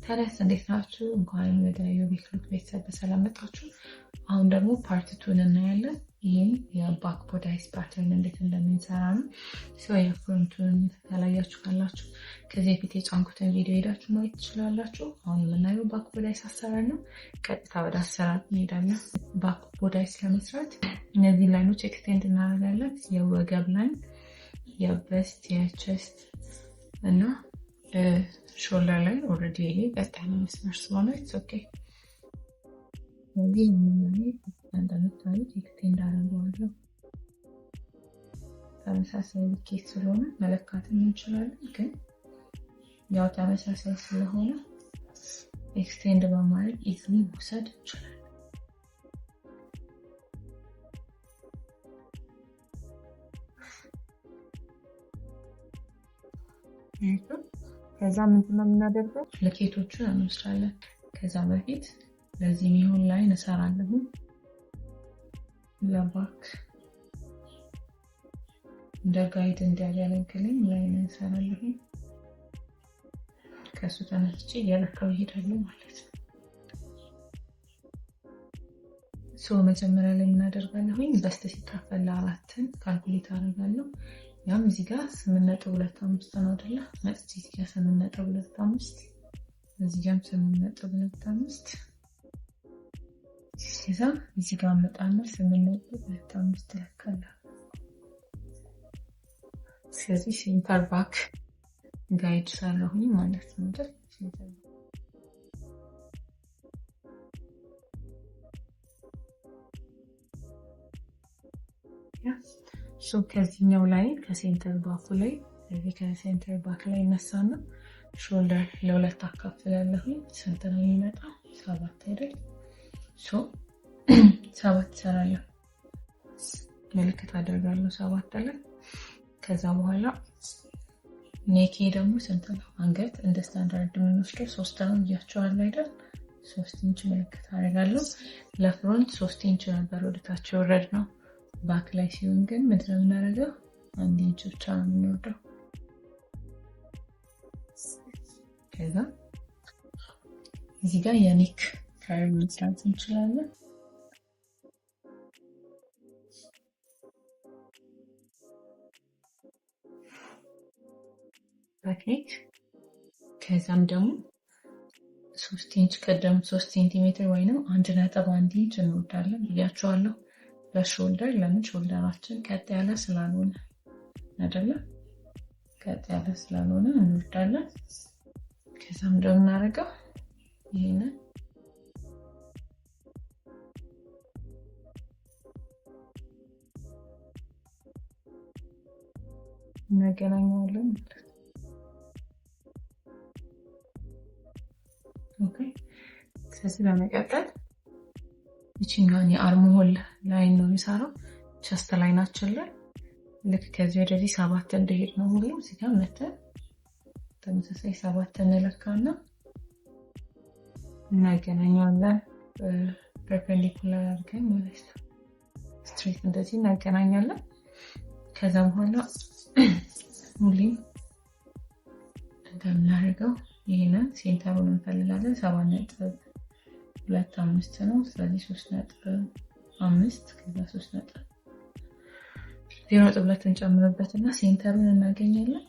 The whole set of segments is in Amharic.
ታዲያስ እንዴት ናችሁ? እንኳን ወደ ዮቢክ ሉክ ቤተሰብ በሰላም መጣችሁ። አሁን ደግሞ ፓርት 2 እናያለን። ይህም የባክ ቦዳይስ ፓተርን እንዴት እንደምንሰራ ነው። የፍሮንቱን ያላያችሁ ካላችሁ ከዚህ በፊት የጫንኩትን ቪዲዮ ሄዳችሁ ማየት ትችላላችሁ። አሁን የምናየው ባክ ቦዳይስ አሰራር ነው። ቀጥታ ወደ አሰራር እንሄዳለን። ባክ ቦዳይስ ለመስራት እነዚህ ላይኖች ኤክስቴንድ እናደርጋለን። የወገብ ላይን፣ የበስት፣ የቸስት እና ሾልደር ላይ ኦልሬዲ ይሄ ቀጣይ መስመር ስለሆነ ኦኬ። ስለዚህ እንደምታዩት ኤክስቴንድ አደርገዋለሁ። ተመሳሳይ ልኬት ስለሆነ መለካትም እንችላለን፣ ግን ያው ተመሳሳይ ስለሆነ ኤክስቴንድ በማድረግ ኢዝሊ መውሰድ እንችላለን። ከዛ ምንድነው የምናደርገው? ልኬቶቹን እንወስዳለን። ከዛ በፊት ለዚህ የሚሆን ላይን እሰራለሁ። ለባክ እንደ ጋይድ እንዲያገለግለኝ ላይን እሰራለሁ። ከሱ ተነስቼ እየለካው እሄዳለሁ ማለት ነው። መጀመሪያ ላይ እናደርጋለሁኝ በስተ ሲካፈል ለአራትን ካልኩሌት አደርጋለሁ። ያም እዚህ ጋር 8.25 ነው አይደለ? መጥቼ እዚህ ጋር 8.25 እዚህ ጋርም 8.25 ከዛ እዚህ ጋር መጣና 8.25 ለካለሁ። ስለዚህ ሴንተር ባክ ጋይድ ሰራሁኝ ማለት ነው አይደል? ከዚህኛው ላይ ከሴንተር ባኩ ላይ ከሴንተር ባክ ላይ እነሳና ሾልደር ለሁለት አካፍላለሁ። ስንት ነው የሚመጣው? 7 አይደል? 7 ሰራለሁ። ምልክት አደርጋለሁ 7 ላይ። ከዛ በኋላ ኔኬ ደግሞ ስንት ነው? አንገት እንደ ስታንዳርድ የምንወስደው 3 ነው ብያቸዋለሁ አይደል? 3 ኢንች ምልክት አደርጋለሁ። ለፍሮንት 3 ኢንች ነበር ወደታች ወረድ ነው። ባክ ላይ ሲሆን ግን ምንድነው የምናደርገው? 1 ኢንች ብቻ ነው የምንወርደው። ከዛ እዚህ ጋር የኔክ ከርቭ መስራት እንችላለን። ባክኔክ ከዛም ደግሞ 3 ኢንች ቀደም 3 ሴንቲሜትር ወይንም 1.1 ኢንች እንወርዳለን ብያቸዋለሁ። ለሾልደር ለምን ሾልደራችን ቀጥ ያለ ስላልሆነ አይደለ? ቀጥ ያለ ስላልሆነ እንወርዳለን። ከዛም እንደምናደርገው ይሄንን እናገናኘዋለን ማለት ነው። ኦኬ። ስለዚህ በመቀጠል ይችኛውን የአርምሆል ላይን ነው የሚሰራው። ቸስት ላይናችን ላይ ልክ ከዚህ ወደዚህ 7 እንደሄድ ነው ሁሉ እዚህ ጋር መተን ተመሳሳይ 7 እንለካና እናገናኛለን። ፐርፔንዲኩላር አድርገን ማለት ነው። ስትሬት እንደዚህ እናገናኛለን። ከዛ በኋላ ሁሌም እንደምናደርገው ይሄንን ሴንተሩን እንፈልጋለን። 7.25 ነው። ስለዚህ 3.5 ከዛ 3.0.2 እንጨምርበትና ሴንተሩን እናገኛለን።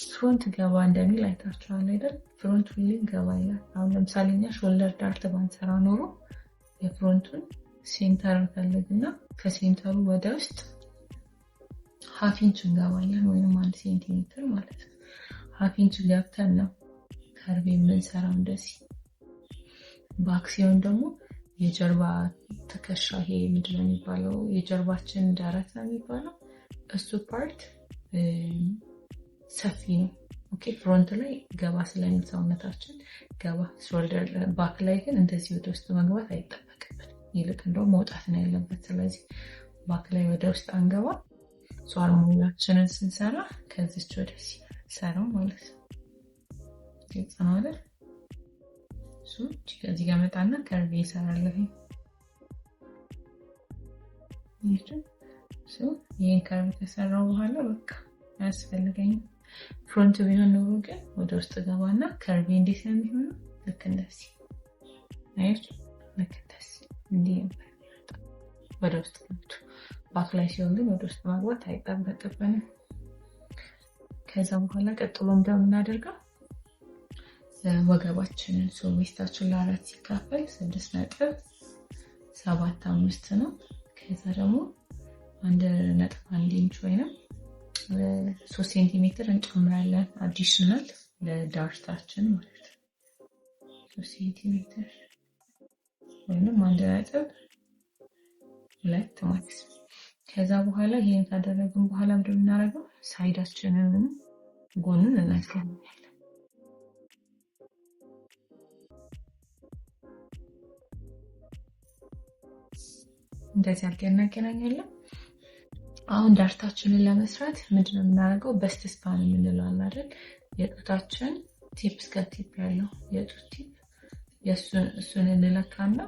ፍሮንት ገባ እንደሚል አይታችኋል አይደል? ፍሮንት ሁሌም ገባ ይላል። አሁን ለምሳሌ እኛ ሾልደር ዳርት ባንሰራ ኖሮ የፍሮንቱን ሴንተር እንፈልግና ከሴንተሩ ወደ ውስጥ ሃፍ ኢንች እንገባለን ወይንም 1 ሴንቲሜትር ማለት ነው። ሃፍ ኢንች ገብተን ነው ከርቭ የምንሰራው እንደዚህ። ባክ ሲሆን ደግሞ የጀርባ ትከሻ ይሄ ምንድነው የሚባለው? የጀርባችን ደረት ነው የሚባለው። እሱ ፓርት ሰፊ ነው። ኦኬ። ፍሮንት ላይ ገባ ስለሚል ሰውነታችን ገባ፣ ሾልደር ባክ ላይ ግን እንደዚህ ወደ ውስጥ መግባት አይጠበቅብን። ይልቅ እንደውም መውጣት ነው ያለበት። ስለዚህ ባክ ላይ ወደ ውስጥ አንገባ። አርሙላችንን ስንሰራ ከዚች ወደዚህ ሰራው ማለት ነው። ግልጽ ነው አይደል? ከዚህ ጋር መጣና ከርቭ ይሰራለሁ። ይሄን ከርቭ ከሰራው በኋላ በቃ አያስፈልገኝም። ፍሮንት ቢሆን ኖሮ ግን ወደ ውስጥ ገባና ከርቭ እንዴት ነው የሚሆነው? ልክ እንደዚህ አያችሁ፣ ልክ እንደዚህ እንዲህ ወደ ውስጥ ገብቶ ባክ ላይ ሲሆን ግን ወደ ውስጥ ማግባት አይጠበቅብንም። ከዛ በኋላ ቀጥሎ እንደምናደርገው ወገባችንን ዌስታችን ለ4 ሲካፈል 6.75 ነው። ከዛ ደግሞ 1.1 ኢንች ወይንም 3 ሴንቲሜትር እንጨምራለን አዲሽናል ለዳርታችን ማለት ነው። 3 ሴንቲሜትር ወይንም 1.2 ማለት ነው። ከዛ በኋላ ይሄን ካደረግን በኋላ ምንድን ነው የምናደርገው? ሳይዳችንን ጎኑን እናገናኛለን። እንደዚህ አድርገን እናገናኛለን። አሁን ዳርታችንን ለመስራት ምንድነው የምናደርገው? በስት ስፓን የምንለው አይደል? የጡታችን ቲፕ እስከ ቲፕ ያለው የጡት ቲፕ እሱን እንለካና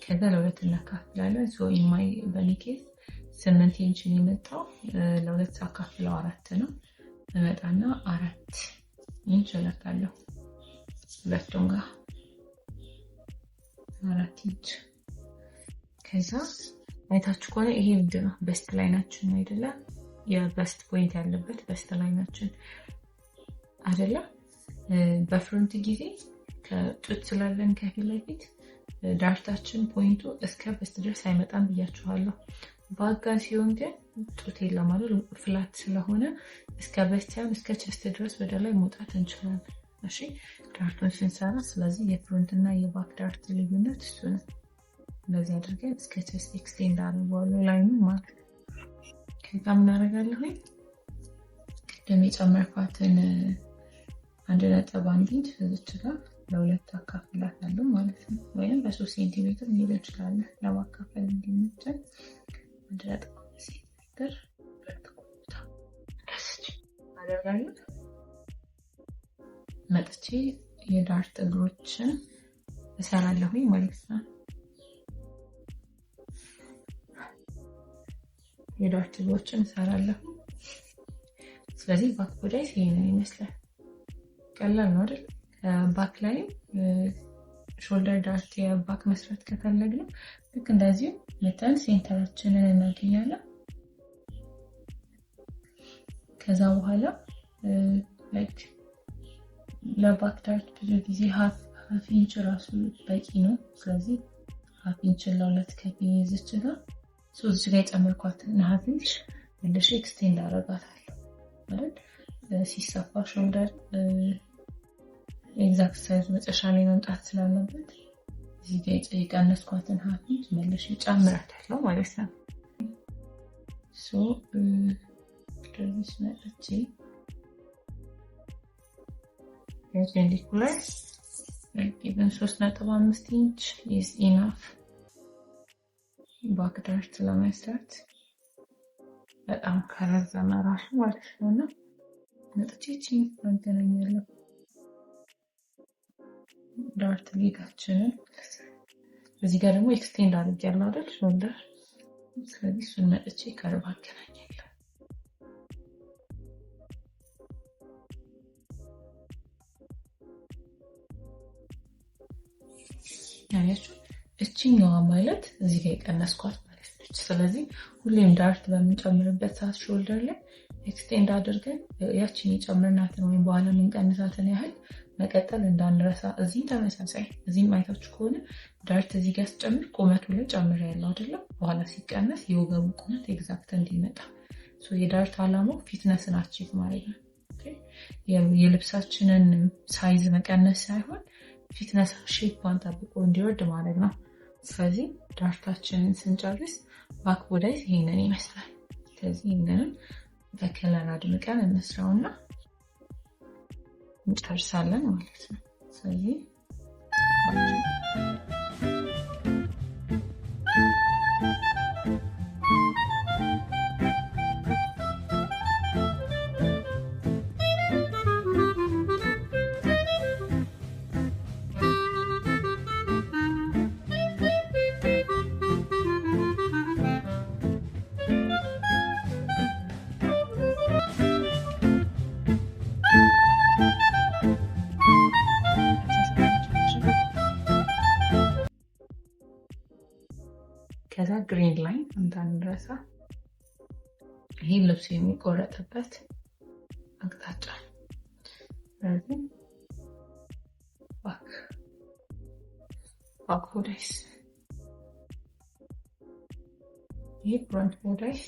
ከዛ ለሁለት እናካፍላለን። ሶ ኢማይ በኒኬስ 8 ኢንች ነው የመጣው፣ ለሁለት ሳካፍለው 4 ነው። እመጣና 4 ኢንች እለካለሁ ሁለቱም ጋር 4 ኢንች። ከዛ አይታችሁ ከሆነ ይሄ ምንድን ነው? በስት ላይናችን አይደለ? የበስት ፖይንት ያለበት በስት ላይናችን አይደለ? በፍሮንት ጊዜ ከጡት ስላለን ከፊት ለፊት ዳርታችን ፖይንቱ እስከ በስት ድረስ አይመጣም ብያችኋለሁ። ባጋ ሲሆን ግን ጡት የለም አይደል? ፍላት ስለሆነ እስከ በስቲያም እስከ ቸስት ድረስ ወደ ላይ መውጣት እንችላለን። እሺ ዳርቱን ስንሰራ፣ ስለዚህ የፍሮንት እና የባክ ዳርት ልዩነት እሱ ነው። እንደዚህ አድርገን እስከ ቸስት ኤክስቴንድ አድርገዋለሁ ላይኑን ማለት ነው። ከዛ ምን አደርጋለሁ? ቅድም የጨመርኳትን 1.1 ኢንች እዚች ጋር ለሁለት አካፍላታለሁ ማለት ነው። ወይም በ3 ሴንቲሜትር መሄድ እንችላለን ለማካፈል እንዲመቸን። 1.5 ሴንቲሜትር ሁለት ቦታ አደርጋለሁ። መጥቼ የዳርት እግሮችን እሰራለሁኝ ማለት ነው። የዳርት እግሮችን እሰራለሁ። ስለዚህ ባክ ቦዳይስ ይሄንን ይመስላል። ቀላል ነው አይደል? ባክ ላይ ሾልደር ዳርት የባክ መስራት ከፈለግን ልክ እንደዚሁ መተን ሴንተራችንን እናገኛለን። ከዛ በኋላ ላይክ ለባክ ዳርት ብዙ ጊዜ ሀፍ ኢንች ራሱ በቂ ነው። ስለዚህ ሀፍ ኢንች ለሁለት ከፊዝች ጋር ሶስት ጋር የጨመርኳትን ሀፍ ኢንች መልሼ ኤክስቴንድ አደርጋታለሁ አይደል? ሲሰፋ ሾልደር ኤግዛክት ሳይዝ መጨረሻ ላይ መምጣት ስላለበት እዚህ ጋር የቀነስኳትን ሀፍ ኢንች መልሼ ጨምራታለሁ ማለት ነው። ሶ እንደዚህ መጥቼ perpendicular even 3.5 ኢንች is enough ባክ ዳርት ለመስራት። በጣም ከረዘመ ራሱ ማለት ነው እና መጥቼ ቺን አገናኛለሁ ዳርት ሊጋችንን። እዚህ ጋር ደግሞ ኤክስቴንድ አድርጌያለሁ አይደል ሾልደር። ስለዚህ እሱን መጥቼ ከርብ አገናኛለሁ። ያያችሁ እቺኛዋ ማለት እዚህ ጋር የቀነስኳት ማለት ነች። ስለዚህ ሁሌም ዳርት በምንጨምርበት ሰዓት ሾልደር ላይ ኤክስቴንድ አድርገን ያቺን የጨመርናትን ወይም በኋላ የምንቀንሳትን ያህል መቀጠል እንዳንረሳ። እዚህም ተመሳሳይ፣ እዚህም አይታችሁ ከሆነ ዳርት እዚህ ጋር ስጨምር ቁመቱ ላይ ጨምሬያለሁ አይደለም? በኋላ ሲቀነስ የወገቡ ቁመት ኤግዛክት እንዲመጣ። የዳርት አላማው ፊትነስን አቺቭ ማድረግ ነው። የልብሳችንን ሳይዝ መቀነስ ሳይሆን ፊትነስ ሼፕዋን ጠብቆ እንዲወርድ ማድረግ ነው። ስለዚህ ዳርታችንን ስንጨርስ ባክ ቦዳይስ ይሄንን ይመስላል። ስለዚህ ይሄንን በከለር አድምቀን እንስራውና እንጨርሳለን ማለት ነው። ስለዚህ እንዳንረሳ። ይሄ ልብሱ የሚቆረጥበት አቅጣጫ። ስለዚህ ባክ ቦዳይስ፣ ይሄ ፍሮንት ቦዳይስ።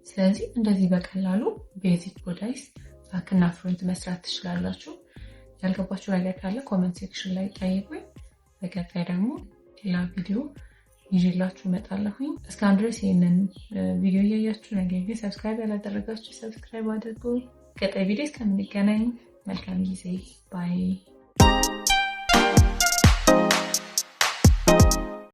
ስለዚህ እንደዚህ በቀላሉ ቤዚክ ቦዳይስ ባክና ፍሮንት መስራት ትችላላችሁ። ያልገባችሁ ነገር ካለ ኮመንት ሴክሽን ላይ ጠይቁኝ። በቀጣይ ደግሞ ሌላ ቪዲዮ ይዤላችሁ እመጣለሁኝ። እስካሁን ድረስ ይህንን ቪዲዮ እያያችሁ ነገር ግን ሰብስክራይብ ያላደረጋችሁ ሰብስክራይብ አድርጉ። ቀጣይ ቪዲዮ እስከምንገናኝ መልካም ጊዜ። ባይ